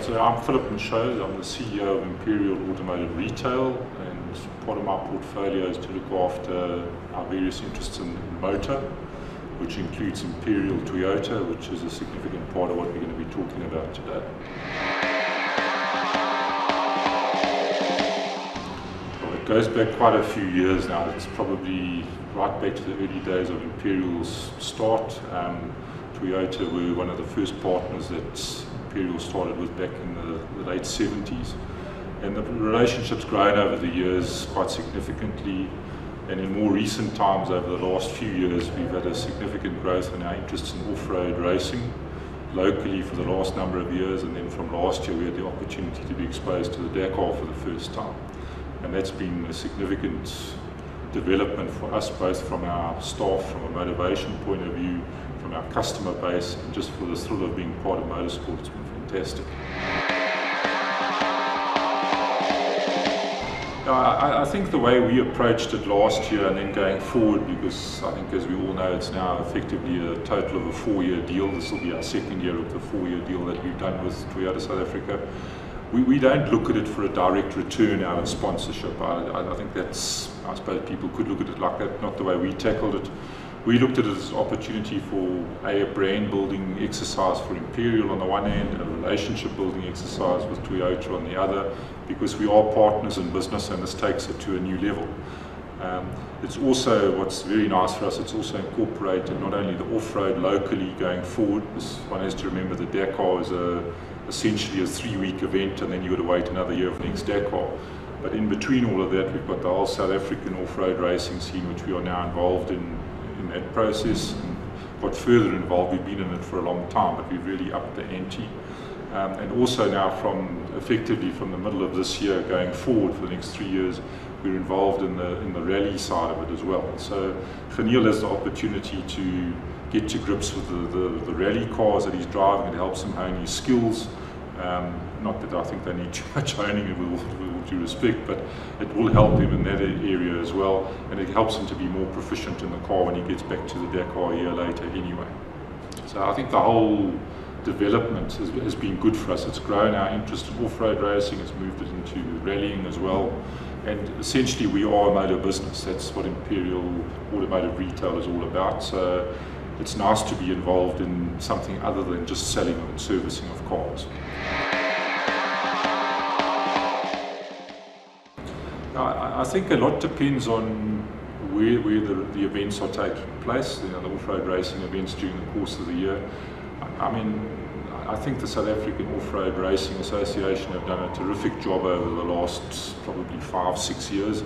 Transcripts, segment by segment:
So I'm Michaux, I'm the CEO of Imperial Automotive Retail, and part of my portfolio is to look after our various interests in motor, which includes Imperial Toyota, which is a significant part of what we're going to be talking about today. Well, it goes back quite a few years now. It's probably right back to the early days of Imperial's start. Toyota were one of the first partners that Imperial started with back in the late 70s. And the relationship's grown over the years quite significantly. And in more recent times, over the last few years, we've had a significant growth in our interests in off-road racing locally for the last number of years. And then from last year, we had the opportunity to be exposed to the Dakar for the first time. And that's been a significant development for us, both from our staff, from a motivation point of view, from our customer base, and just for the thrill of being part of motorsport. It's been fantastic. I think the way we approached it last year and then going forward, because I think as we all know it's now effectively a total of a 4-year deal. This will be our second year of the 4-year deal that we've done with Toyota South Africa. We don't look at it for a direct return out of sponsorship. I think that's, I suppose people could look at it like that, not the way we tackled it. We looked at it as an opportunity for a brand building exercise for Imperial on the one hand, a relationship building exercise with Toyota on the other, because we are partners in business and this takes it to a new level. It's also, what's very nice for us, it's also incorporated not only the off-road locally going forward. One has to remember the Dakar is essentially a 3-week event, and then you've got to wait another year for the next Dakar. But in between all of that, we've got the whole South African off-road racing scene, which we are now involved in that process, and got further involved. We've been in it for a long time, but we've really upped the ante. And also now effectively from the middle of this year going forward for the next 3 years, we're involved in the rally side of it as well. So Daniel has the opportunity to get to grips with the rally cars that he's driving, and it helps him hone his skills. Not that I think they need too much honing, with all due respect, but it will help him in that area as well, and it helps him to be more proficient in the car when he gets back to the Dakar a year later anyway. So I think the whole development has been good for us. It's grown our interest in off-road racing, it's moved it into rallying as well, and essentially we are a motor business. That's what Imperial Automotive Retail is all about. So it's nice to be involved in something other than just selling and servicing of cars. I think a lot depends on where the events are taking place, the off-road racing events during the course of the year. I mean, I think the South African Off-Road Racing Association have done a terrific job over the last probably 5-6 years.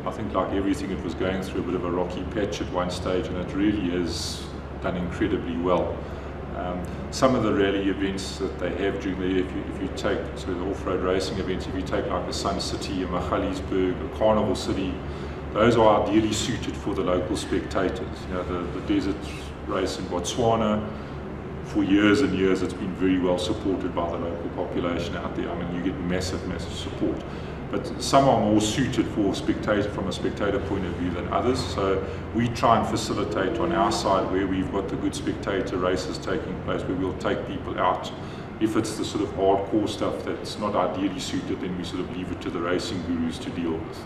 I think like everything, it was going through a bit of a rocky patch at one stage, and it really has done incredibly well. Some of the rally events that they have during the year, if you take the off-road racing events, if you take like a Sun City, a Michaux, a Carnival City, those are ideally suited for the local spectators. The desert race in Botswana, for years and years it's been very well supported by the local population out there. I mean, you get massive support. But some are more suited for from a spectator point of view than others. So we try and facilitate on our side where we've got the good spectator races taking place, where we'll take people out. If it's the sort of hardcore stuff that's not ideally suited, then we sort of leave it to the racing gurus to deal with.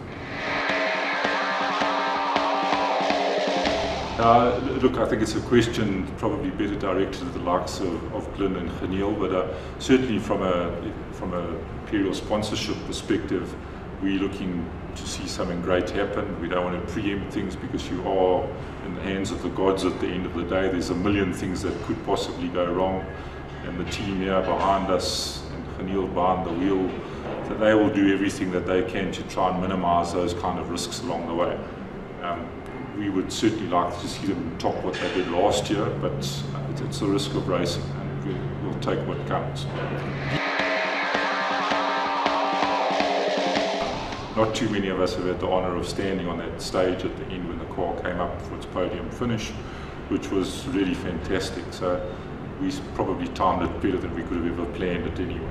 Look, I think it's a question probably better directed to the likes of Glenn and Daniel, but certainly from a Imperial sponsorship perspective, we're looking to see something great happen. We don't want to preempt things because you are in the hands of the gods at the end of the day. There's a million things that could possibly go wrong, and the team here behind us and Daniel behind the wheel, so they will do everything that they can to try and minimize those kind of risks along the way. We would certainly like to see them top what they did last year, but it's the risk of racing, and we'll take what comes. Not too many of us have had the honour of standing on that stage at the end when the car came up for its podium finish, which was really fantastic. So we probably timed it better than we could have ever planned it anyway.